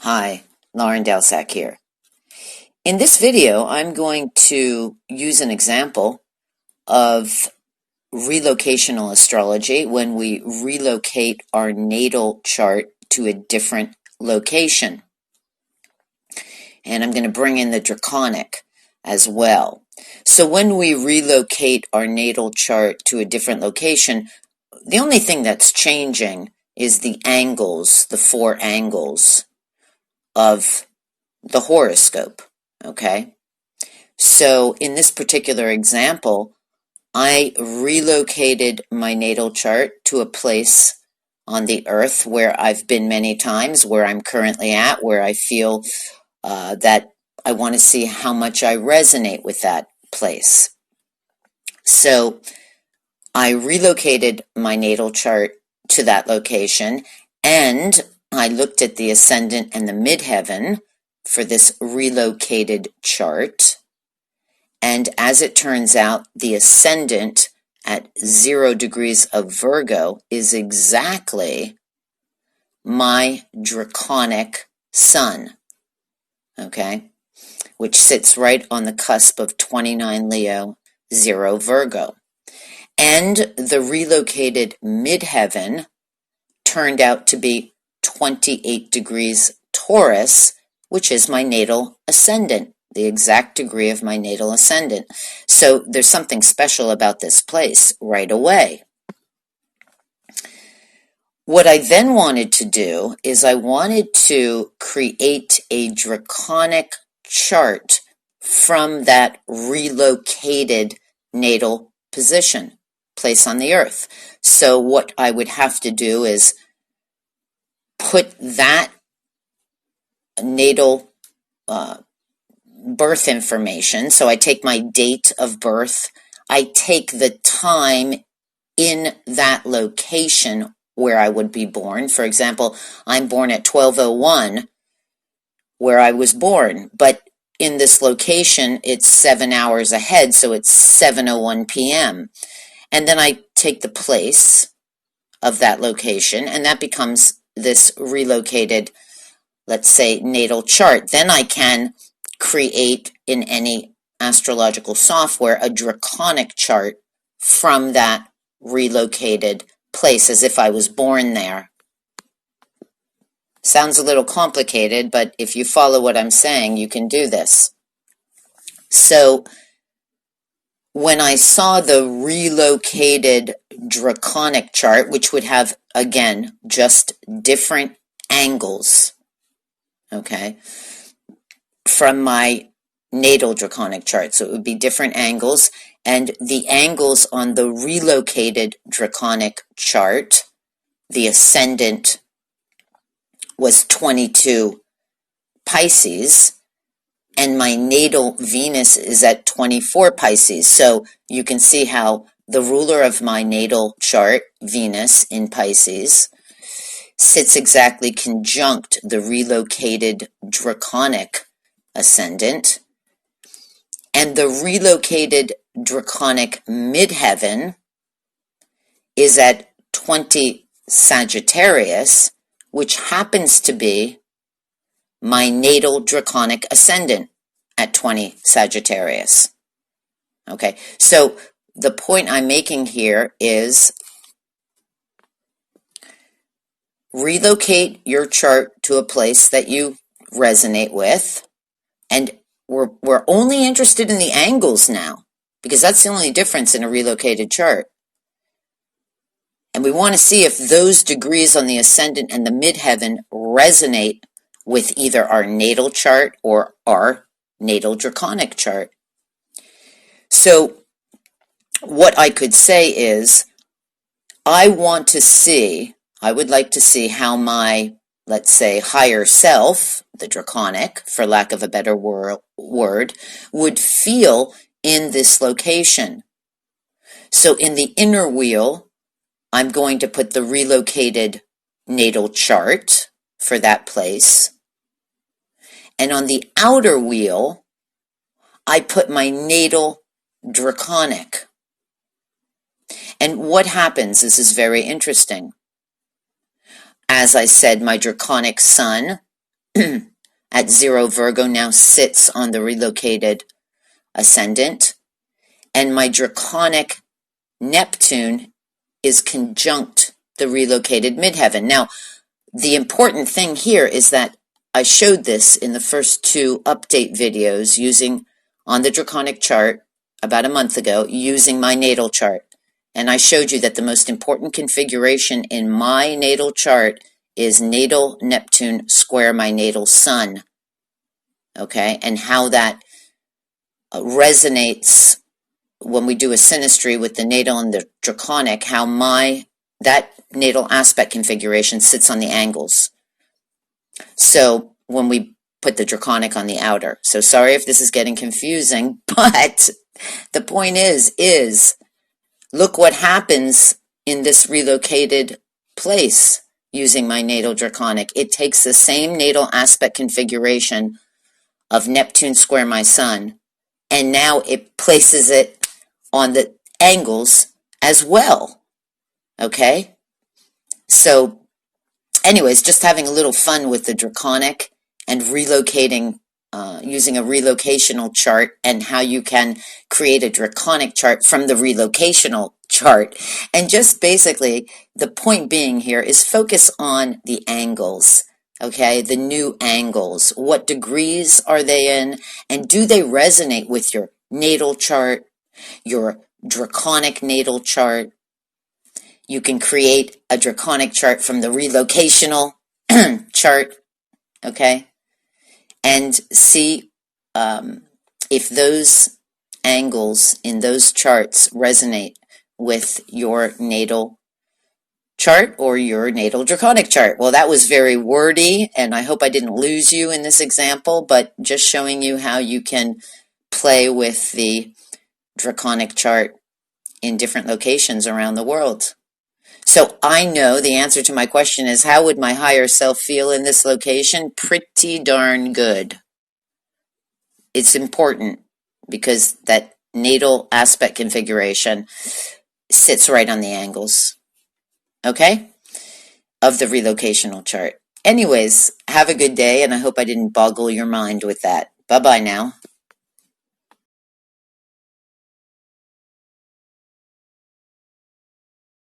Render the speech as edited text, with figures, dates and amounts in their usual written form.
Hi, Lauren Dalsack here. In this video, I'm going to use an example of relocational astrology when we relocate our natal chart to a different location. And I'm going to bring in the Draconic as well. So when we relocate our natal chart to a different location, the only thing that's changing is the angles, the 4 angles of the horoscope, okay? So in this particular example, I relocated my natal chart to a place on the earth where I've been many times, where I'm currently at, where I feel that I want to see how much I resonate with that place. So I relocated my natal chart to that location, and I looked at the ascendant and the midheaven for this relocated chart. And as it turns out, the ascendant at 0 degrees of Virgo is exactly my Draconic sun, okay, which sits right on the cusp of 29 Leo, 0 Virgo. And the relocated midheaven turned out to be 28 degrees Taurus, which is my natal ascendant, the exact degree of my natal ascendant. So there's something special about this place right away. What I then wanted to do is I wanted to create a Draconic chart from that relocated natal position, place on the earth. So what I would have to do is put that natal birth information. So I take my date of birth, I take the time in that location where I would be born. For example, I'm born at 12:01 where I was born, but in this location it's 7 hours ahead, so it's 7:01 p.m. And then I take the place of that location, and that becomes this relocated, let's say, natal chart. Then I can create in any astrological software a Draconic chart from that relocated place as if I was born there. Sounds a little complicated, but if you follow what I'm saying, you can do this. So when I saw the relocated Draconic chart, which would have, again, just different angles, okay, from my natal Draconic chart. So it would be different angles, and the angles on the relocated Draconic chart, the ascendant was 22 Pisces, and my natal Venus is at 24 Pisces. So you can see how the ruler of my natal chart, Venus in Pisces, sits exactly conjunct the relocated Draconic ascendant, and the relocated Draconic midheaven is at 20 Sagittarius, which happens to be my natal Draconic ascendant at 20 Sagittarius. Okay, so the point I'm making here is relocate your chart to a place that you resonate with, and we're only interested in the angles now, because that's the only difference in a relocated chart. And we want to see if those degrees on the ascendant and the midheaven resonate with either our natal chart or our natal Draconic chart. So what I could say is, I would like to see how my, let's say, higher self, the Draconic, for lack of a better word, would feel in this location. So in the inner wheel, I'm going to put the relocated natal chart for that place. And on the outer wheel, I put my natal Draconic. And what happens, this is very interesting. As I said, my Draconic sun at 0 Virgo now sits on the relocated ascendant, and my Draconic Neptune is conjunct the relocated midheaven. Now, the important thing here is that I showed this in the first 2 update videos using on the Draconic Chart about a month ago using my natal chart. And I showed you that the most important configuration in my natal chart is natal Neptune square my natal sun. Okay, and how that resonates when we do a synastry with the natal and the Draconic, how that natal aspect configuration sits on the angles. So when we put the Draconic on the outer. So sorry if this is getting confusing, but the point is look what happens in this relocated place using my natal Draconic. It takes the same natal aspect configuration of Neptune square my sun, and now it places it on the angles as well. Okay? So anyways, just having a little fun with the Draconic and relocating, using a relocational chart, and how you can create a Draconic chart from the relocational chart. And just basically, the point being here is focus on the angles, okay? The new angles. What degrees are they in? And do they resonate with your natal chart, your Draconic natal chart? You can create a Draconic chart from the relocational chart, okay? And see if those angles in those charts resonate with your natal chart or your natal Draconic chart. Well, that was very wordy, and I hope I didn't lose you in this example, but just showing you how you can play with the Draconic chart in different locations around the world. So I know the answer to my question is, how would my higher self feel in this location? Pretty darn good. It's important because that natal aspect configuration sits right on the angles, okay, of the relocational chart. Anyways, have a good day, and I hope I didn't boggle your mind with that. Bye-bye now.